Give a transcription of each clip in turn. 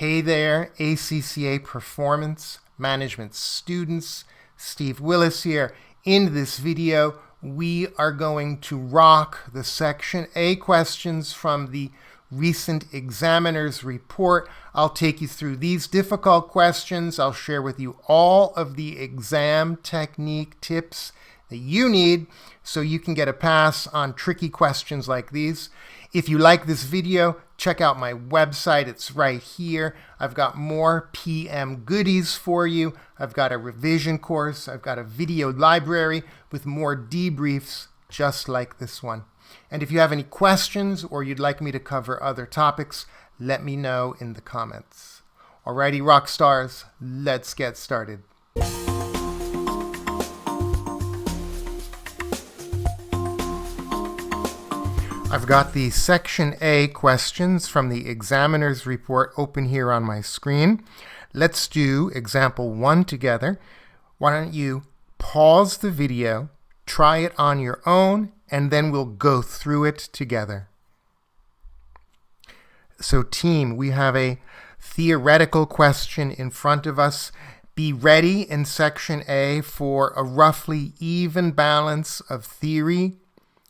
Hey there, ACCA Performance Management students. Steve Willis here. In this video, we are going to rock the Section A questions from the recent Examiner's report. I'll take you through these difficult questions. I'll share with you all of the exam technique tips that you need so you can get a pass on tricky questions like these. If you like this video, check out my website. It's right here. I've got more PM goodies for you. I've got a revision course. I've got a video library with more debriefs just like this one. And if you have any questions or you'd like me to cover other topics, let me know in the comments. Alrighty, rock stars, let's get started. I've got the Section A questions from the Examiner's report open here on my screen. Let's do example 1 together. Why don't you pause the video, try it on your own, and then we'll go through it together. So team, we have a theoretical question in front of us. Be ready in Section A for a roughly even balance of theory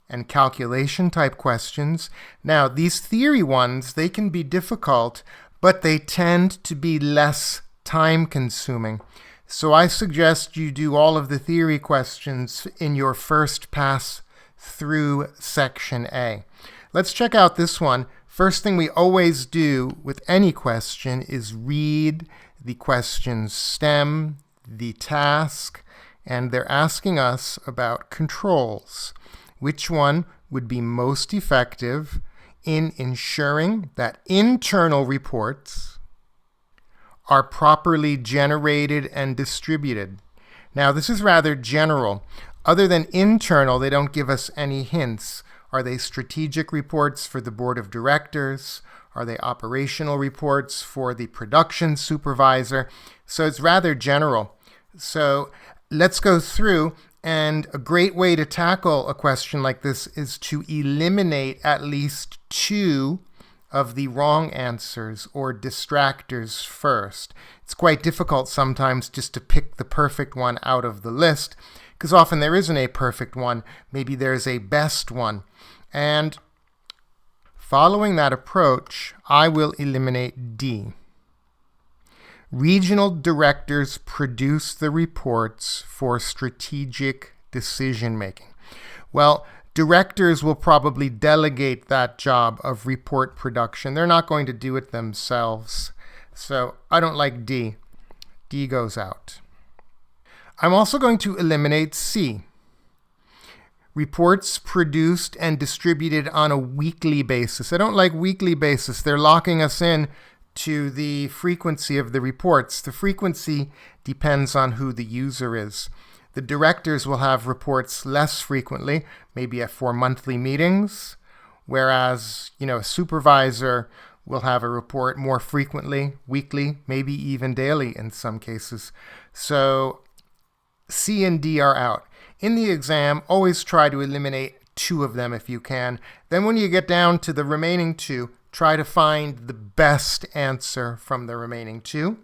and calculation type questions. Now, these theory ones, they can be difficult, but they tend to be less time consuming. So I suggest you do all of the theory questions in your first pass through Section A. Let's check out this one. First thing we always do with any question is read the question's stem, the task, and they're asking us about controls. Which one would be most effective in ensuring that internal reports are properly generated and distributed? Now, this is rather general. Other than internal, they don't give us any hints. Are they strategic reports for the board of directors? Are they operational reports for the production supervisor? So it's rather general. So let's go through. And a great way to tackle a question like this is to eliminate at least 2 of the wrong answers or distractors first. It's quite difficult sometimes just to pick the perfect one out of the list, because often there isn't a perfect one. Maybe there's a best one. And following that approach, I will eliminate D. Regional directors produce the reports for strategic decision making. Well, directors will probably delegate that job of report production. They're not going to do it themselves. So I don't like D. D goes out. I'm also going to eliminate C. Reports produced and distributed on a weekly basis. I don't like weekly basis. They're locking us in to the frequency of the reports. The frequency depends on who the user is. The directors will have reports less frequently, maybe for monthly meetings, whereas, a supervisor will have a report more frequently, weekly, maybe even daily in some cases. So C and D are out. In the exam, always try to eliminate 2 of them if you can. Then when you get down to the remaining 2, try to find the best answer from the remaining 2.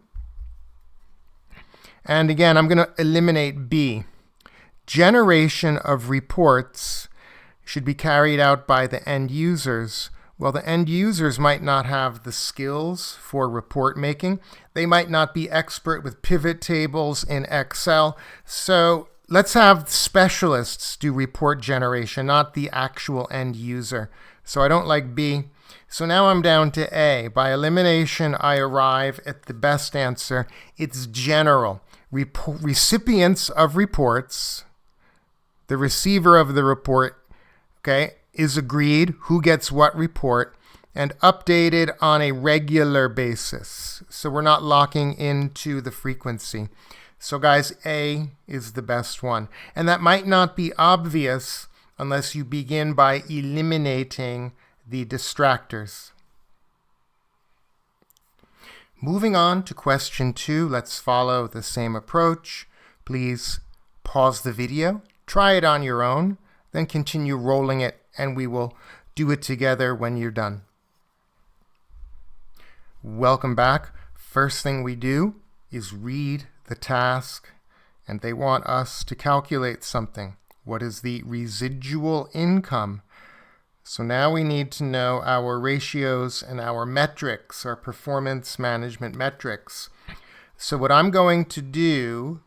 And again, I'm going to eliminate B. Generation of reports should be carried out by the end users. Well, the end users might not have the skills for report making. They might not be expert with pivot tables in Excel. So let's have specialists do report generation, not the actual end user. So I don't like B. So now I'm down to A. By elimination, I arrive at the best answer. It's general. Recipients of reports, the receiver of the report, is agreed who gets what report and updated on a regular basis. So we're not locking into the frequency. So guys, A is the best one. And that might not be obvious unless you begin by eliminating the distractors. Moving on to question 2, let's follow the same approach. Please pause the video, try it on your own, then continue rolling it, and we will do it together when you're done. Welcome back. First thing we do is read the task, and they want us to calculate something. What is the residual income? So now we need to know our ratios and our metrics, our performance management metrics. So what I'm going to do,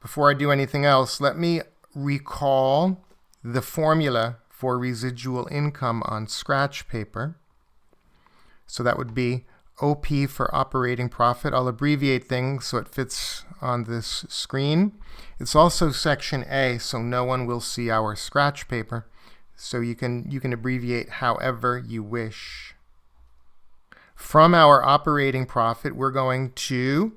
before I do anything else, let me recall the formula for residual income on scratch paper. So that would be OP for operating profit. I'll abbreviate things so it fits on this screen. It's also section A, so no one will see our scratch paper. So you can abbreviate however you wish. From our operating profit, we're going to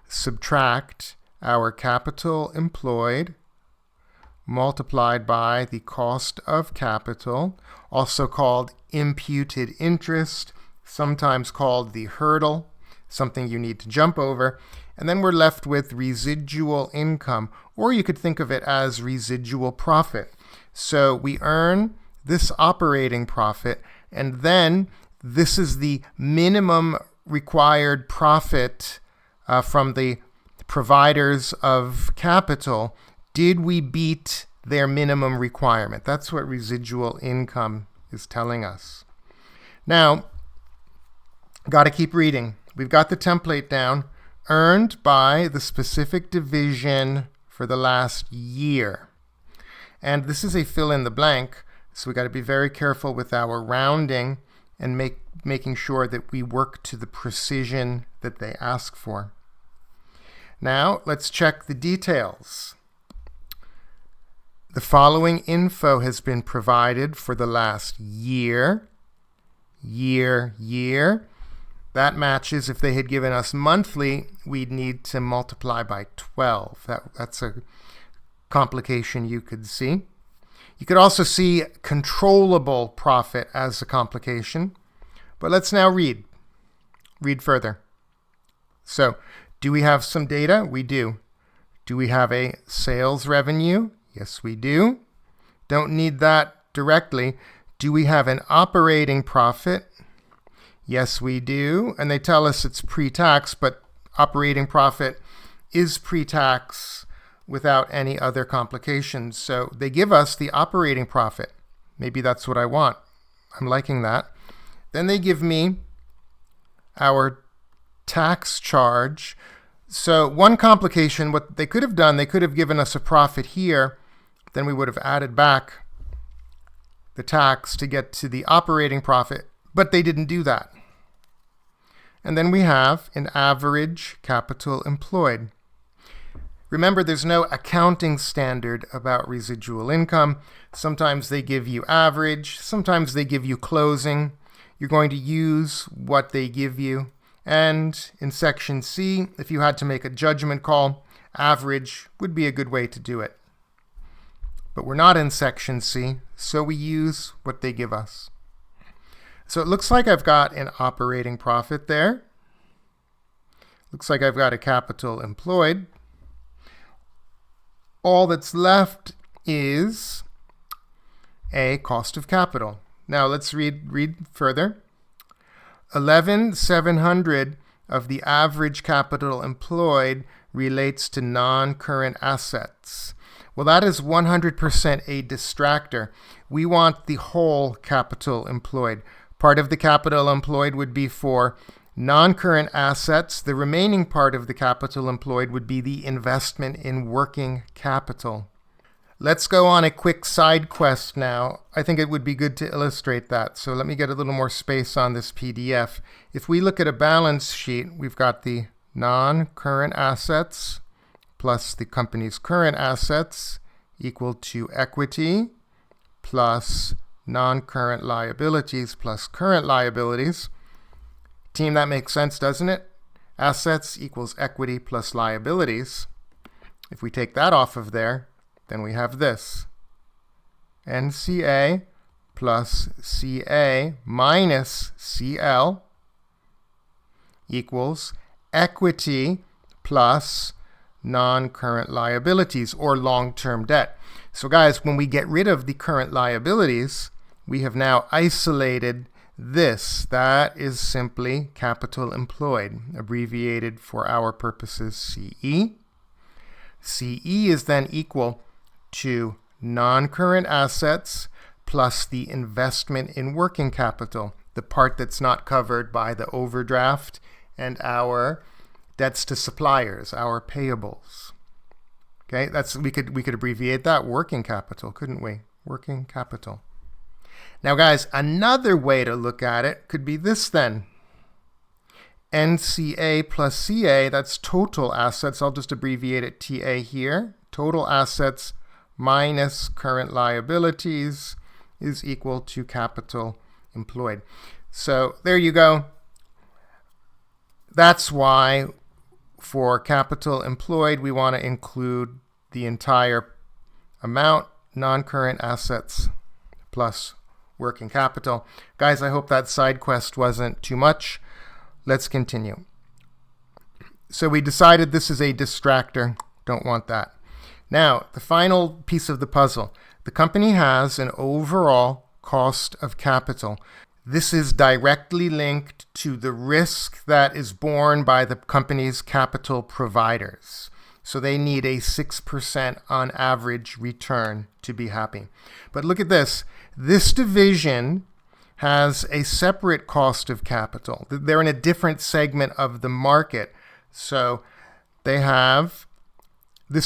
subtract our capital employed multiplied by the cost of capital, also called imputed interest, sometimes called the hurdle, something you need to jump over. And then we're left with residual income, or you could think of it as residual profit. So we earn this operating profit, and then this is the minimum required profit from the providers of capital. Did we beat their minimum requirement? That's what residual income is telling us. Now, got to keep reading. We've got the template down. Earned by the specific division for the last year. And this is a fill in the blank, so we got to be very careful with our rounding and making sure that we work to the precision that they ask for. Now, let's check the details. The following info has been provided for the last year. That matches. If they had given us monthly, we'd need to multiply by 12. That's a complication you could see. You could also see controllable profit as a complication. But let's now read further. So, do we have some data? We do. Do we have a sales revenue? Yes, we do. Don't need that directly. Do we have an operating profit? Yes, we do. And they tell us it's pre-tax, but operating profit is pre-tax without any other complications. So they give us the operating profit. Maybe that's what I want. I'm liking that. Then they give me our tax charge. So one complication, what they could have done, they could have given us a profit here. Then we would have added back the tax to get to the operating profit, but they didn't do that. And then we have an average capital employed. Remember, there's no accounting standard about residual income. Sometimes they give you average, sometimes they give you closing. You're going to use what they give you. And in section C, if you had to make a judgment call, average would be a good way to do it. But we're not in section C, so we use what they give us. So it looks like I've got an operating profit there. Looks like I've got a capital employed. All that's left is a cost of capital. Now let's read further. 11,700 of the average capital employed relates to non-current assets. Well, that is 100% a distractor. We want the whole capital employed. Part of the capital employed would be for non-current assets. The remaining part of the capital employed would be the investment in working capital. Let's go on a quick side quest now. I think it would be good to illustrate that. So let me get a little more space on this PDF. If we look at a balance sheet, we've got the non-current assets plus the company's current assets equal to equity plus non-current liabilities plus current liabilities. Team, that makes sense, doesn't it? Assets equals equity plus liabilities. If we take that off of there, then we have this. NCA plus CA minus CL equals equity plus non-current liabilities or long-term debt. So guys, when we get rid of the current liabilities, we have now isolated that is simply capital employed, abbreviated for our purposes CE. CE is then equal to non-current assets plus the investment in working capital, the part that's not covered by the overdraft and our debts to suppliers, our payables. Okay, we could abbreviate that working capital, couldn't we? Working capital. Now guys, another way to look at it could be this then. NCA plus CA, that's total assets. I'll just abbreviate it TA here. Total assets minus current liabilities is equal to capital employed. So there you go. That's why for capital employed, we want to include the entire amount, non-current assets plus working capital. Guys, I hope that side quest wasn't too much. Let's continue. So we decided this is a distractor. Don't want that. Now, the final piece of the puzzle. The company has an overall cost of capital. This is directly linked to the risk that is borne by the company's capital providers. So they need a 6% on average return to be happy. But look at this. This division has a separate cost of capital. They're in a different segment of the market. So this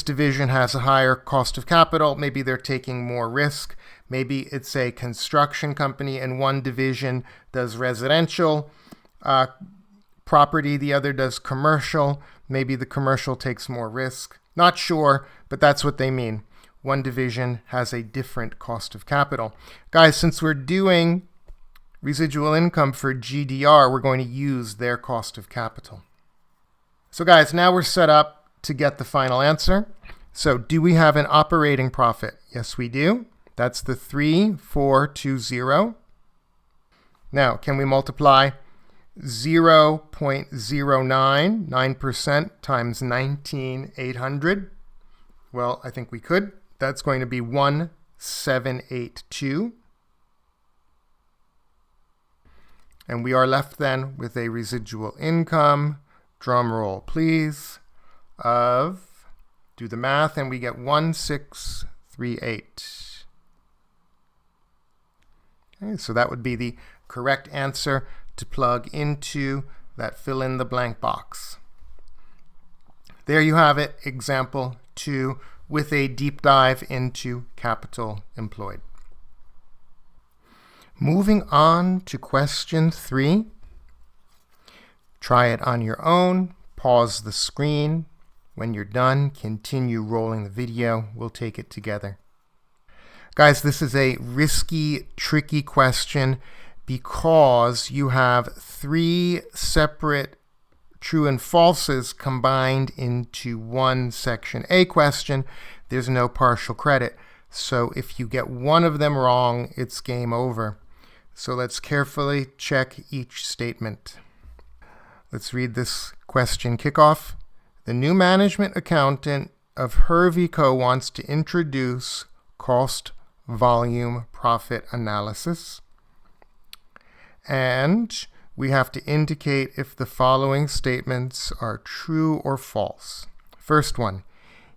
division has a higher cost of capital. Maybe they're taking more risk. Maybe it's a construction company and one division does residential property, the other does commercial. Maybe the commercial takes more risk. Not sure, but that's what they mean. One division has a different cost of capital. Guys, since we're doing residual income for GDR, we're going to use their cost of capital. So guys, now we're set up to get the final answer. So do we have an operating profit? Yes, we do. That's the 3420. Now, can we multiply 0.099% times 19,800? Well, I think we could. That's going to be 1782. And we are left then with a residual income, drum roll please, of, do the math, and we get 1638. Okay, so that would be the correct answer to plug into that fill in the blank box. There you have it, example 2, with a deep dive into capital employed. Moving on to question 3. Try it on your own. Pause the screen. When you're done, continue rolling the video. We'll take it together. Guys, this is a risky, tricky question because you have 3 separate true and falses combined into one section A question. There's no partial credit. So if you get one of them wrong, it's game over. So let's carefully check each statement. Let's read this question kickoff. The new management accountant of Hervey Co. wants to introduce cost volume profit analysis. And we have to indicate if the following statements are true or false. First one,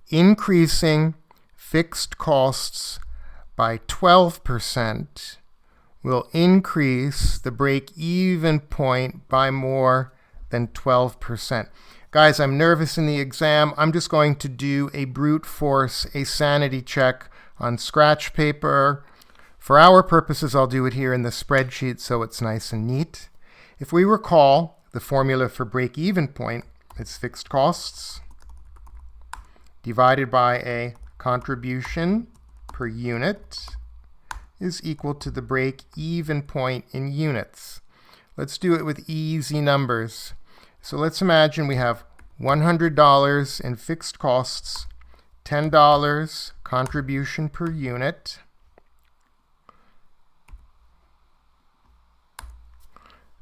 increasing fixed costs by 12% will increase the break-even point by more than 12%. Guys, I'm nervous in the exam. I'm just going to do a brute force, a sanity check on scratch paper. For our purposes, I'll do it here in the spreadsheet so it's nice and neat. If we recall, the formula for break-even point is fixed costs divided by a contribution per unit is equal to the break-even point in units. Let's do it with easy numbers. So let's imagine we have $100 in fixed costs, $10 contribution per unit.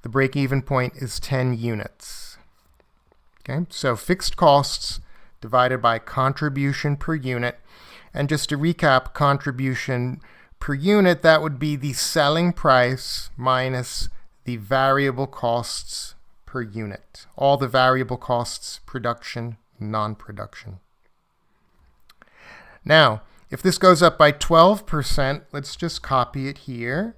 The break-even point is 10 units. Okay, so fixed costs divided by contribution per unit. And just to recap, contribution per unit, that would be the selling price minus the variable costs per unit. All the variable costs, production, non-production. Now, if this goes up by 12%, let's just copy it here.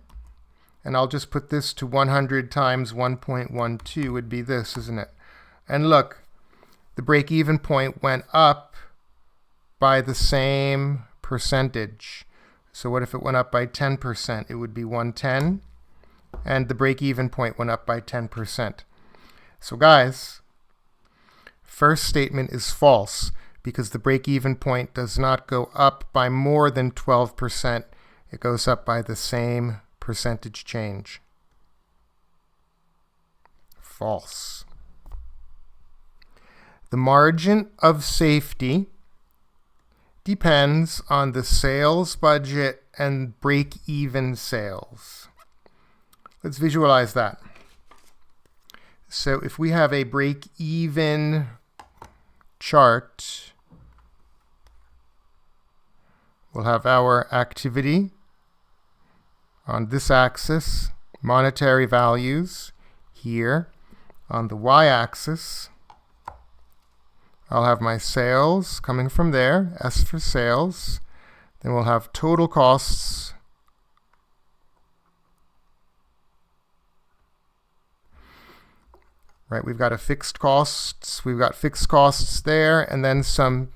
And I'll just put this to 100 times 1.12 would be this, isn't it? And look, the break-even point went up by the same percentage. So what if it went up by 10%? It would be 110. And the break-even point went up by 10%. So guys, first statement is false because the break-even point does not go up by more than 12%. It goes up by the same percentage change. False. The margin of safety depends on the sales budget and break-even sales. Let's visualize that. So if we have a break-even chart, we'll have our activity on this axis, monetary values here. On the y-axis, I'll have my sales coming from there, S for sales. Then we'll have total costs. Right, we've got fixed costs there, and then some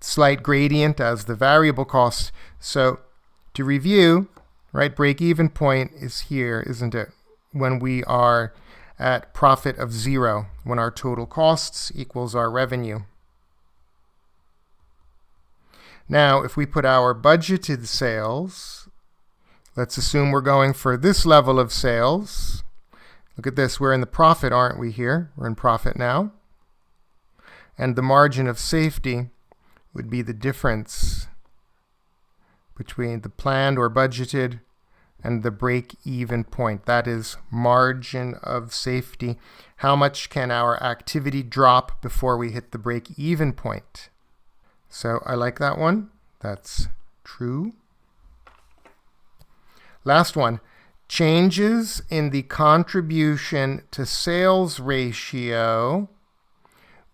slight gradient as the variable costs. So to review, right, break-even point is here, isn't it? When we are at profit of 0, when our total costs equals our revenue. Now, if we put our budgeted sales, let's assume we're going for this level of sales. Look at this, we're in the profit, aren't we here? We're in profit now. And the margin of safety would be the difference between the planned or budgeted and the break-even point. That is margin of safety. How much can our activity drop before we hit the break-even point? So I like that one. That's true. Last one. Changes in the contribution to sales ratio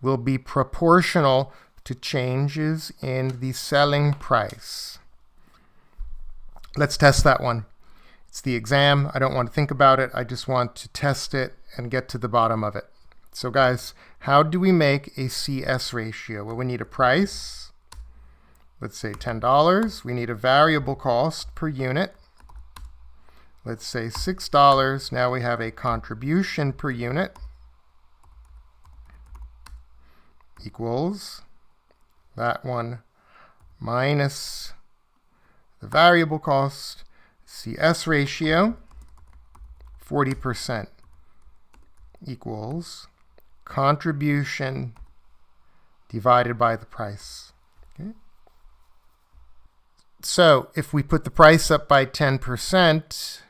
will be proportional to changes in the selling price. Let's test that one. It's the exam. I don't want to think about it. I just want to test it and get to the bottom of it. So guys, how do we make a CS ratio? Well, we need a price. Let's say $10. We need a variable cost per unit. Let's say $6. Now we have a contribution per unit equals that one minus the variable cost, CS ratio, 40% equals contribution divided by the price. Okay. So if we put the price up by 10%,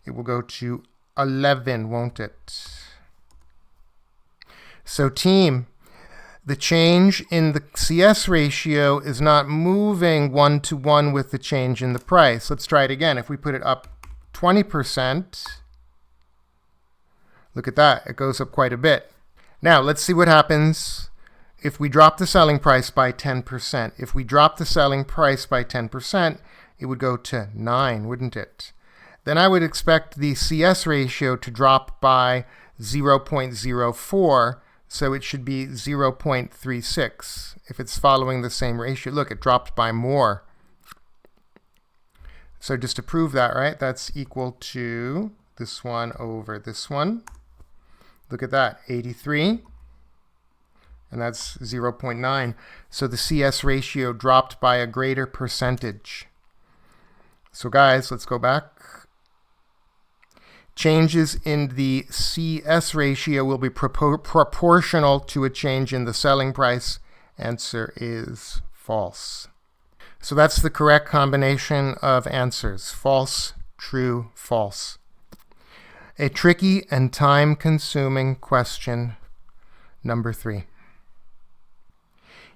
it will go to 11, won't it? So team, the change in the CS ratio is not moving 1-to-1 with the change in the price. Let's try it again. If we put it up 20%, look at that. It goes up quite a bit. Now, let's see what happens if we drop the selling price by 10%. If we drop the selling price by 10%, it would go to 9, wouldn't it? Then I would expect the CS ratio to drop by 0.04, so it should be 0.36 if it's following the same ratio. Look, it dropped by more. So just to prove that, right, that's equal to this one over this one. Look at that, 83, and that's 0.9. So the CS ratio dropped by a greater percentage. So guys, let's go back. Changes in the CS ratio will be proportional to a change in the selling price. Answer is false. So that's the correct combination of answers. False, true, false. A tricky and time-consuming question, number 3.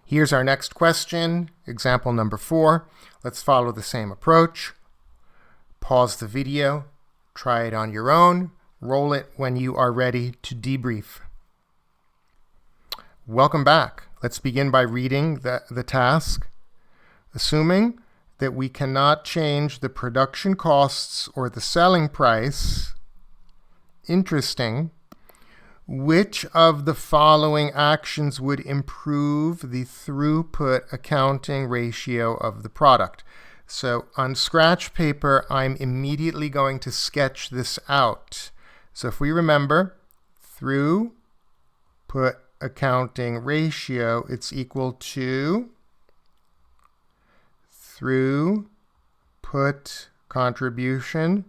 Here's our next question, example number 4. Let's follow the same approach. Pause the video, try it on your own, roll it when you are ready to debrief. Welcome back. Let's begin by reading the task. Assuming that we cannot change the production costs or the selling price, interesting, which of the following actions would improve the throughput accounting ratio of the product? So on scratch paper, I'm immediately going to sketch this out. So if we remember, throughput accounting ratio, it's equal to throughput contribution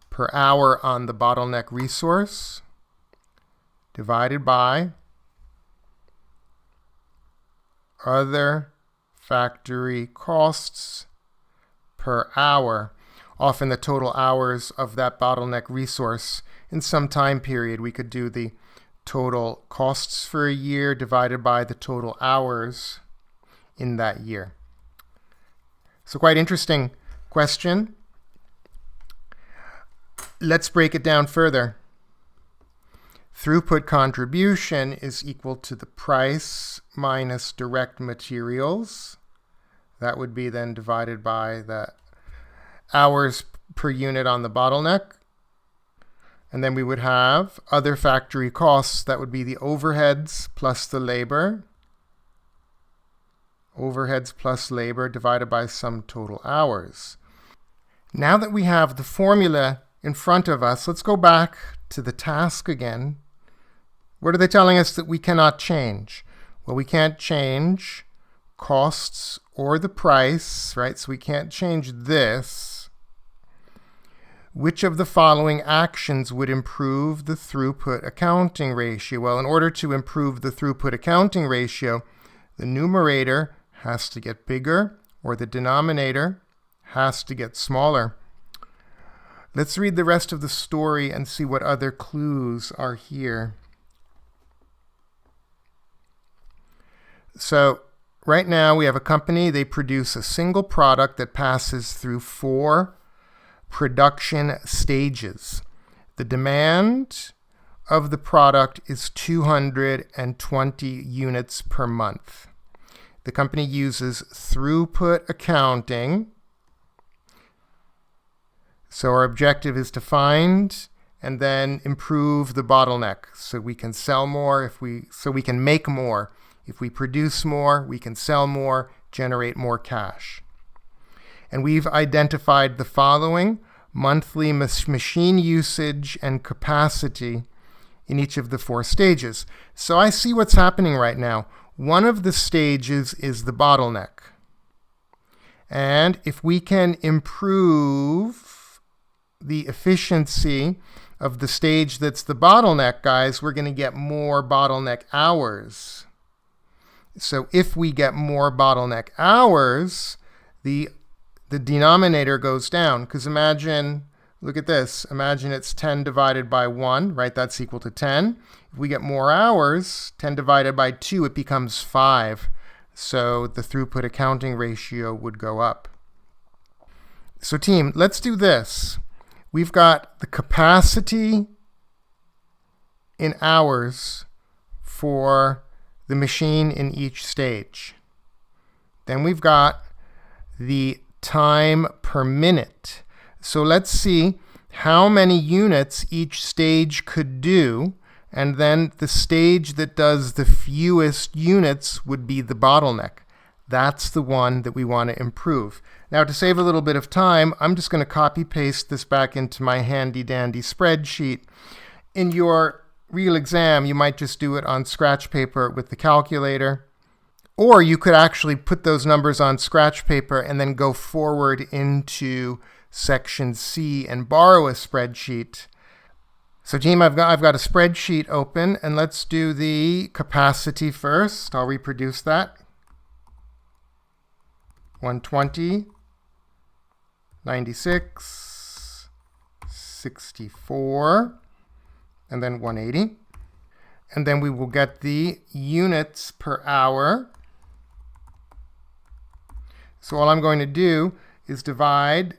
per hour on the bottleneck resource divided by other factory costs per hour, often the total hours of that bottleneck resource in some time period. We could do the total costs for a year divided by the total hours in that year. So quite interesting question. Let's break it down further. Throughput contribution is equal to the price minus direct materials. That would be then divided by the hours per unit on the bottleneck. And then we would have other factory costs. That would be the overheads plus the labor. Overheads plus labor divided by some total hours. Now that we have the formula in front of us, let's go back to the task again. What are they telling us that we cannot change? Well, we can't change costs or the price, right? So we can't change this. Which of the following actions would improve the throughput accounting ratio? Well, in order to improve the throughput accounting ratio, the numerator has to get bigger, or the denominator has to get smaller. Let's read the rest of the story and see what other clues are here. So right now we have a company. They produce a single product that passes through 4 production stages. The demand of the product is 220 units per month. The company uses throughput accounting. So our objective is to find and then improve the bottleneck so we can sell more, so we can make more. If we produce more, we can sell more, generate more cash. And we've identified the following: monthly machine usage and capacity in each of the 4 stages. So I see what's happening right now. One of the stages is the bottleneck. And if we can improve the efficiency of the stage that's the bottleneck, guys, we're going to get more bottleneck hours. So if we get more bottleneck hours, the denominator goes down. Because imagine, look at this. Imagine it's 10 divided by 1, right? That's equal to 10. If we get more hours, 10 divided by 2, it becomes 5. So the throughput accounting ratio would go up. So team, let's do this. We've got the capacity in hours for the machine in each stage. Then we've got the time per minute. So let's see how many units each stage could do, and then the stage that does the fewest units would be the bottleneck. That's the one that we want to improve. Now, to save a little bit of time, I'm just going to copy paste this back into my handy dandy spreadsheet. In your real exam, you might just do it on scratch paper with the calculator, or you could actually put those numbers on scratch paper and then go forward into section C and borrow a spreadsheet. So team, I've got a spreadsheet open, and let's do the capacity first. I'll reproduce that. 120, 96, 64, and then 180. And then we will get the units per hour. So all I'm going to do is divide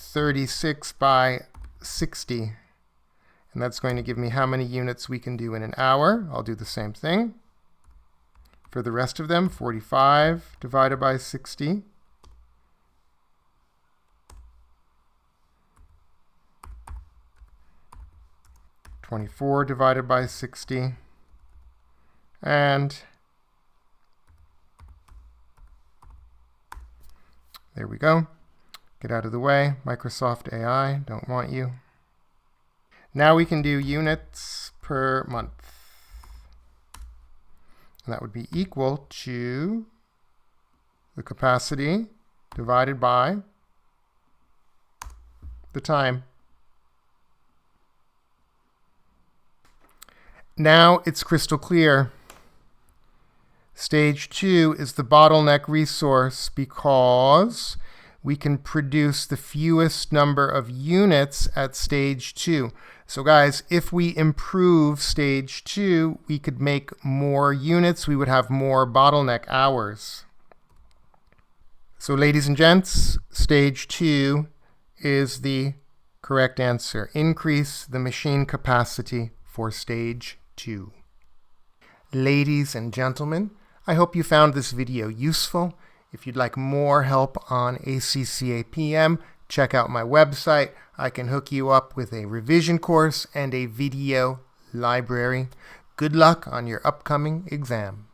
36 by 60. And that's going to give me how many units we can do in an hour. I'll do the same thing for the rest of them. 45 divided by 60. (24) divided by 60. And there we go. Get out of the way. Microsoft AI, don't want you. Now we can do units per month. And that would be equal to the capacity divided by the time. Now it's crystal clear. Stage 2 is the bottleneck resource because we can produce the fewest number of units at stage 2. So guys, if we improve stage 2, we could make more units. We would have more bottleneck hours. So ladies and gents, stage 2 is the correct answer. Increase the machine capacity for stage 2. Ladies and gentlemen, I hope you found this video useful. If you'd like more help on ACCA PM, check out my website. I can hook you up with a revision course and a video library. Good luck on your upcoming exam.